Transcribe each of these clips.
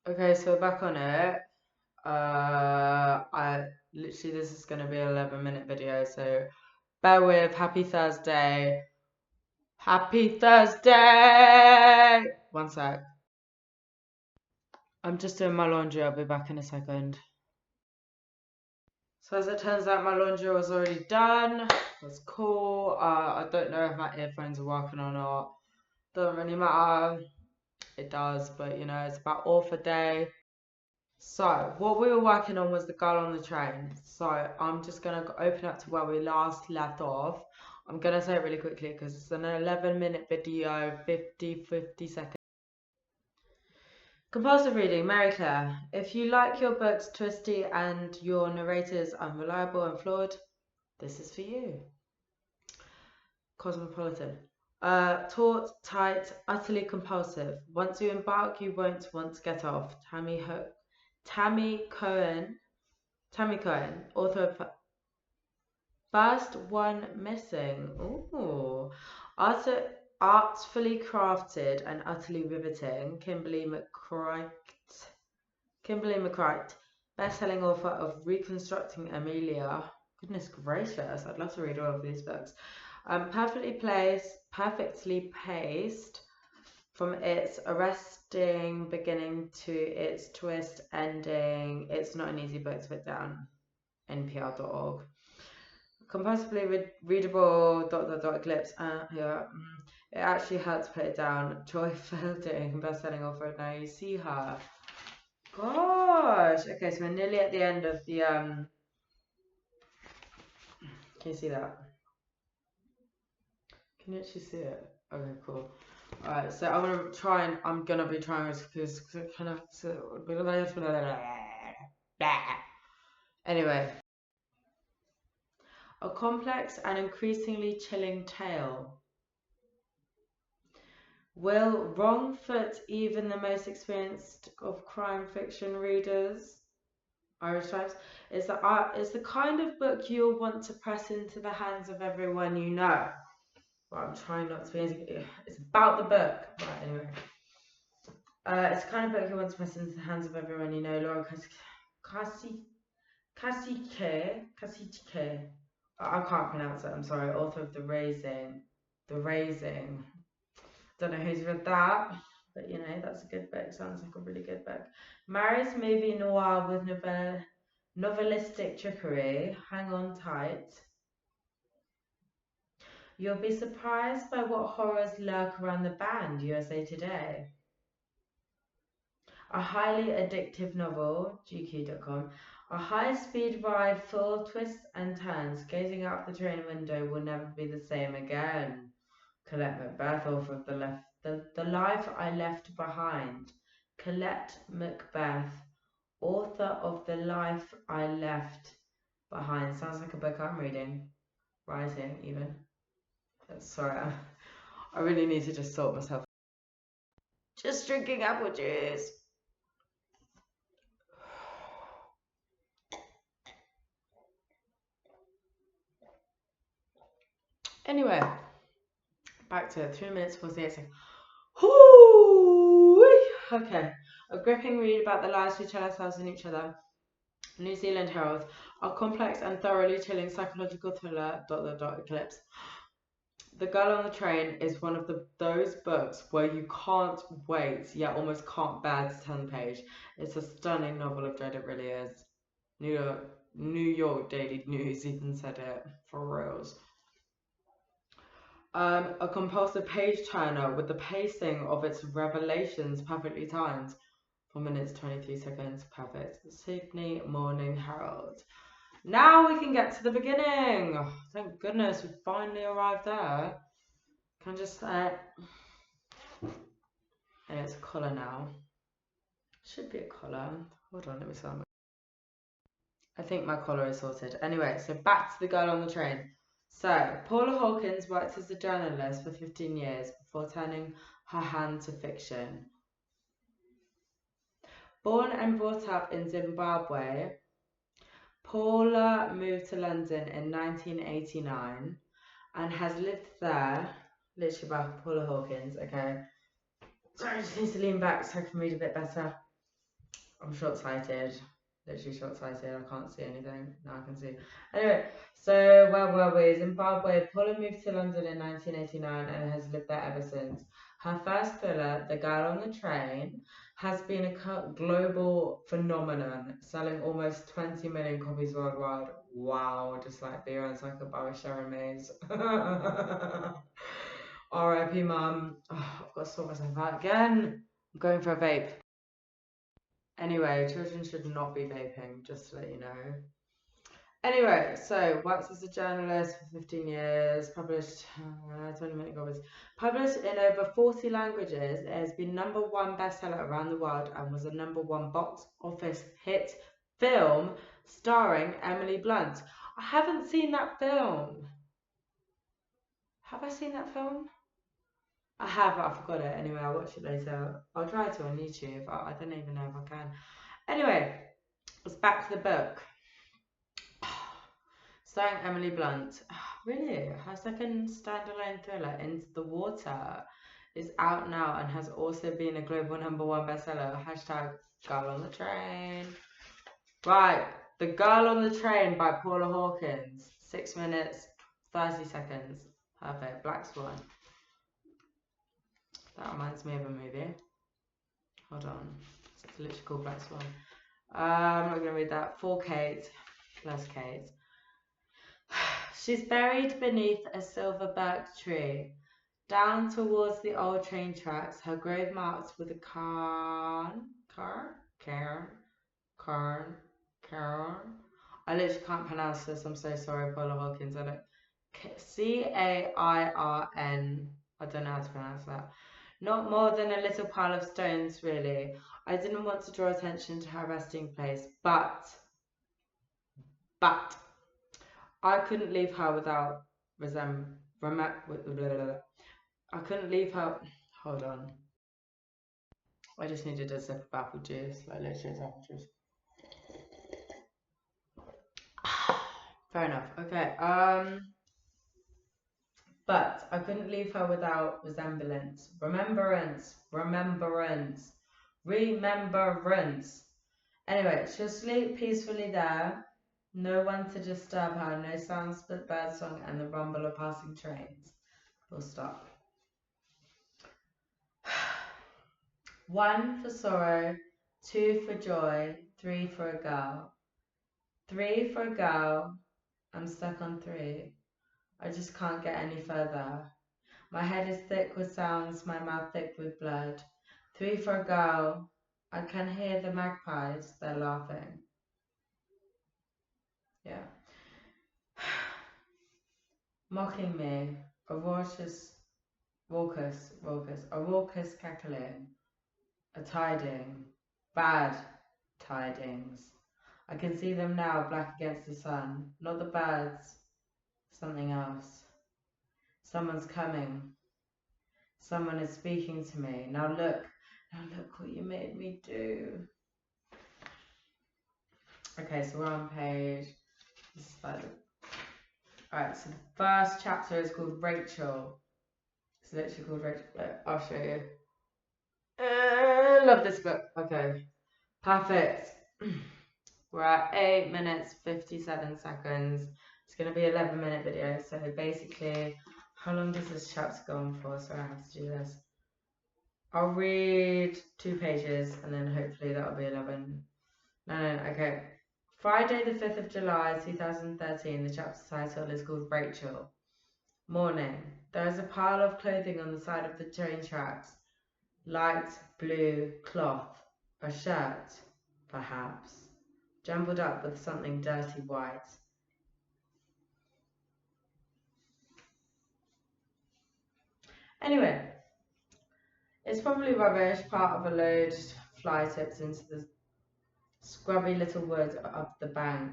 Okay, so back on it. I literally this is gonna be an 11-minute video, so bear with. Happy Thursday. Happy Thursday. One sec. I'm just doing my laundry. I'll be back in a second. So as it turns out, my laundry was already done. That's cool. I don't know if my earphones are working or not. Doesn't really matter. It does, but you know, it's about all for day. So, what we were working on was the girl on the train. So, I'm just going to open up to where we last left off. I'm going to say it really quickly because it's an 11-minute video, 50 seconds. Compulsive reading, Mary Claire. If you like your books twisty and your narrators unreliable and flawed, this is for you. Cosmopolitan. Taut, tight, utterly compulsive. Once you embark, you won't want to get off. Tammy Cohen, author of First One Missing. Ooh. Artfully crafted and utterly riveting, Kimberly McCreight, best-selling author of Reconstructing Amelia. Goodness gracious, I'd love to read all of these books. Perfectly paced from its arresting beginning to its twist ending. It's not an easy book to put down. NPR.org. Compulsively readable ... clips. Yeah, it actually hurts to put it down. Joy Fielding, best-selling author. Now you see her. Gosh. Okay, so we're nearly at the end of the Can you see that? Can you actually see it? Okay, cool. Alright, so I'm gonna be trying to kind of anyway. A complex and increasingly chilling tale. Will wrong-foot even the most experienced of crime fiction readers? Irish Times is the kind of book you'll want to press into the hands of everyone you know. Well, I'm trying not to be. It's about the book. Right, anyway. It's the kind of book you want to press into the hands of everyone you know. Laura Kasike. I can't pronounce it. I'm sorry. Author of The Raising. The Raising. Don't know who's read that, but you know, that's a good book. Sounds like a really good book. Mary's movie noir with novelistic trickery. Hang on tight. You'll be surprised by what horrors lurk around the band, USA Today. A highly addictive novel, GQ.com. A high-speed ride full of twists and turns. Gazing out the train window will never be the same again. Colette Macbeth, author of The Life I Left Behind. Colette Macbeth, author of The Life I Left Behind. Sounds like a book I'm reading. Writing, even. Sorry, I really need to just sort myself. Just drinking apple juice. Anyway, back to 3 minutes 48 seconds. Okay, a gripping read about the lies we tell ourselves and each other. New Zealand Herald, a complex and thoroughly chilling psychological thriller. Eclipse. The Girl on the Train is one of those books where you can't wait, yet almost can't bear to turn the page. It's a stunning novel of dread, it really is. New York Daily News even said it, for reals. A compulsive page turner with the pacing of its revelations perfectly timed. 4 minutes 23 seconds, perfect. Sydney Morning Herald. Now we can get to the beginning. Oh, thank goodness we finally arrived there. Can I just and it's a colour now. Should be a collar. Hold on, let me see. I think my collar is sorted. Anyway, so back to the girl on the train. So, Paula Hawkins worked as a journalist for 15 years before turning her hand to fiction. Born and brought up in Zimbabwe, Paula moved to London in 1989 and has lived there, literally by Paula Hawkins, okay. Sorry, I just need to lean back so I can read a bit better. I'm short-sighted. Literally short-sighted. I can't see anything. Now I can see. Anyway, so where were we? Zimbabwe. Paula moved to London in 1989 and has lived there ever since. Her first thriller, The Girl on the Train, has been a global phenomenon, selling almost 20 million copies worldwide. Wow, just like Beyonce, like a bar Sharon Mays. R.I.P. Mum. Oh, I've got to sort myself out again. I'm going for a vape. Anyway, children should not be vaping, just to let you know. Anyway, so works as a journalist for 15 years, published 20 million copies. Published in over 40 languages, it has been #1 bestseller around the world and was a #1 box office hit film starring Emily Blunt. I haven't seen that film. Have I seen that film? I have, but I forgot it. Anyway, I'll watch it later. I'll try to on YouTube. I don't even know if I can. Anyway, let's back to the book. Starring Emily Blunt. Really? Her second standalone thriller, Into the Water, is out now and has also been a global #1 bestseller. Hashtag Girl on the Train. Right. The Girl on the Train by Paula Hawkins. 6 minutes, 30 seconds. Perfect. Black Swan. That reminds me of a movie. Hold on. It's literally called Black Swan. I'm not going to read that. For Kate. Bless Kate. She's buried beneath a silver birch tree. Down towards the old train tracks, her grave marked with a cairn. I literally can't pronounce this. I'm so sorry, Paula Hawkins. I don't. CAIRN. I don't know how to pronounce that. Not more than a little pile of stones, really. I didn't want to draw attention to her resting place, but I couldn't leave her without I couldn't leave her. Hold on. I just needed a sip of apple juice, like literally apple juice. Fair enough. Okay. But I couldn't leave her without remembrance. Anyway, she'll sleep peacefully there. No one to disturb her. No sounds but birdsong and the rumble of passing trains. Full stop. 1 for sorrow, 2 for joy, 3 for a girl. 3 for a girl. I'm stuck on 3. I just can't get any further. My head is thick with sounds, my mouth thick with blood. 3 for a girl. I can hear the magpies, they're laughing. Yeah. Mocking me, a raucous cackling, a tiding, bad tidings. I can see them now, black against the sun. Not the birds, something else. Someone's coming. Someone is speaking to me. Now look what you made me do. Okay, so we're on page. This is like, alright, so the first chapter is called Rachel. It's literally called Rachel. I'll show you. Love this book. Okay, perfect. We're at 8 minutes 57 seconds. It's going to be 11-minute video. So basically, how long does this chapter go on for? So I have to do this. I'll read 2 pages and then hopefully that'll be 11. No, okay. Friday the 5th of July 2013. The chapter title is called Rachel. Morning. There is a pile of clothing on the side of the train tracks. Light blue cloth. A shirt, perhaps. Jumbled up with something dirty white. Anyway, it's probably rubbish, part of a load fly tips into the scrubby little wood of the bank.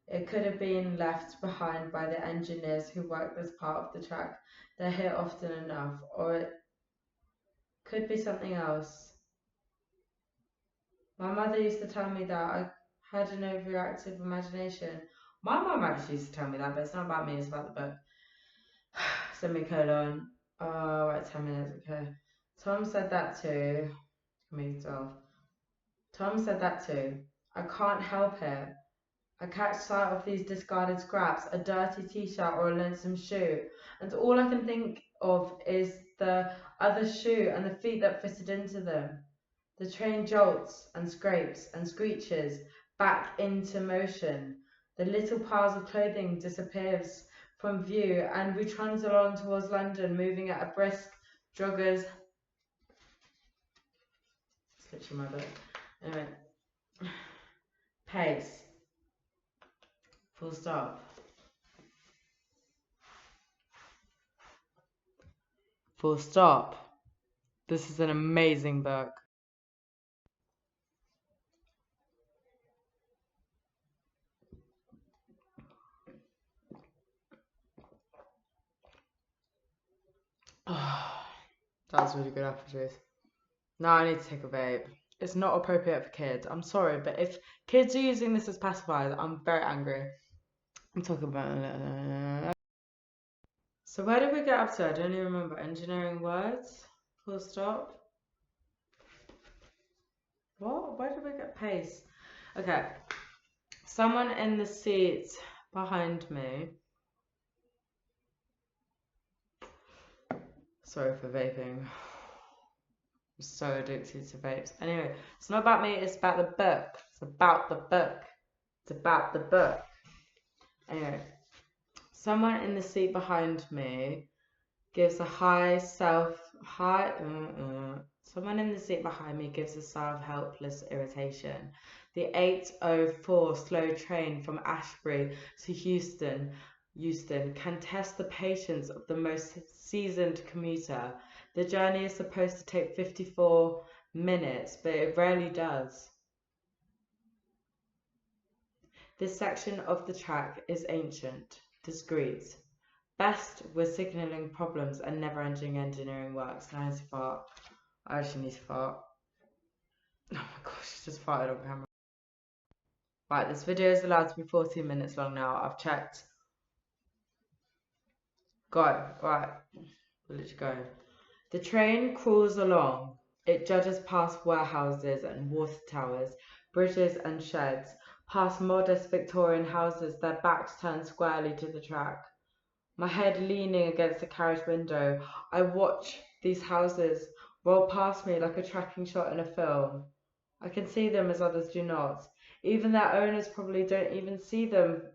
It could have been left behind by the engineers who work this part of the track. They're here often enough, or it could be something else. My mother used to tell me that I had an overreactive imagination. My mum actually used to tell me that, but it's not about me, it's about the book. Semicolon. Oh, right, 10 minutes, okay. Tom said that too. Me 12. Tom said that too. I can't help it. I catch sight of these discarded scraps, a dirty t-shirt or a lonesome shoe, and all I can think of is the other shoe and the feet that fitted into them. The train jolts and scrapes and screeches back into motion. The little piles of clothing disappears from view, and we trundle along towards London, moving at a brisk joggers. It's literally my book. Anyway, pace. Full stop. Full stop. This is an amazing book. Oh, that was really good apple juice. Now I need to take a vape. It's not appropriate for kids. I'm sorry, but if kids are using this as pacifiers, I'm very angry. I'm talking about... So where did we get up to? I don't even remember. Engineering words? Full stop. What? Where did we get pace? Okay. Someone in the seat behind me. Sorry for vaping. I'm so addicted to vapes. Anyway, it's not about me, it's about the book. It's about the book. It's about the book. Anyway, someone in the seat behind me gives a Someone in the seat behind me gives a sigh of helpless irritation. The 8:04 slow train from Ashbury to Euston can test the patience of the most seasoned commuter. The journey is supposed to take 54 minutes, but it rarely does. This section of the track is ancient, discreet. Best with signalling problems and never-ending engineering works. Now I need to fart. I actually need to fart. Oh my gosh, I just farted on camera. Right, this video is allowed to be 14 minutes long now. I've checked. Go. Right. We'll let you go. The train crawls along. It judges past warehouses and water towers, bridges and sheds, past modest Victorian houses, their backs turned squarely to the track. My head leaning against the carriage window, I watch these houses roll past me like a tracking shot in a film. I can see them as others do not. Even their owners probably don't see them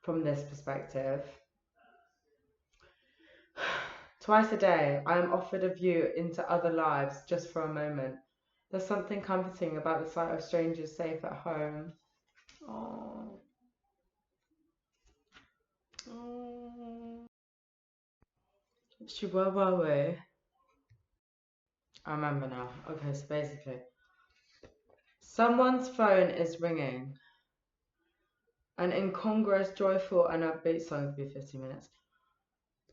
from this perspective. Twice a day, I am offered a view into other lives just for a moment. There's something comforting about the sight of strangers safe at home. Oh. Oh. Where were we? I remember now. Okay, so basically, someone's phone is ringing. An incongruous, joyful, and upbeat song to be 50 minutes.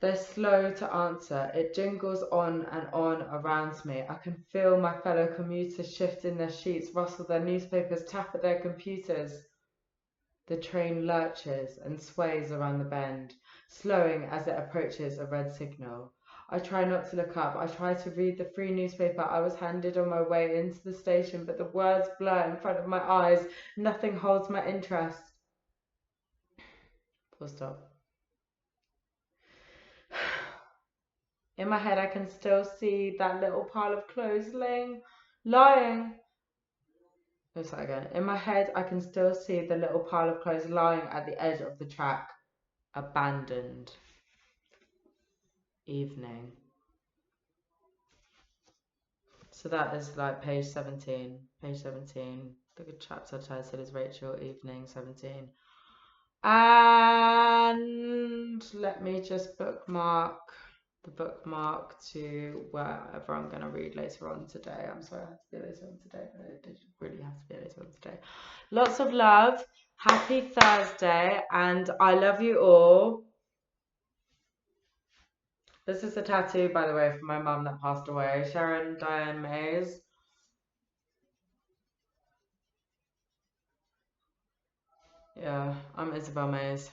They're slow to answer. It jingles on and on around me. I can feel my fellow commuters shift in their sheets, rustle their newspapers, tap at their computers. The train lurches and sways around the bend, slowing as it approaches a red signal. I try not to look up. I try to read the free newspaper I was handed on my way into the station, but the words blur in front of my eyes. Nothing holds my interest. Full stop. In my head, I can still see that little pile of clothes lying. Let's start again. In my head, I can still see the little pile of clothes lying at the edge of the track. Abandoned. Evening. So that is like page 17. Page 17. The chapter title is Rachel, Evening 17. And let me just bookmark the bookmark to wherever I'm going to read later on today. I'm sorry, I have to be later on today, but it did really have to be later on today. Lots of love. Happy Thursday, and I love you all. This is a tattoo, by the way, from my mum that passed away, Sharon Diane Mays. Yeah, I'm Isabel Mays.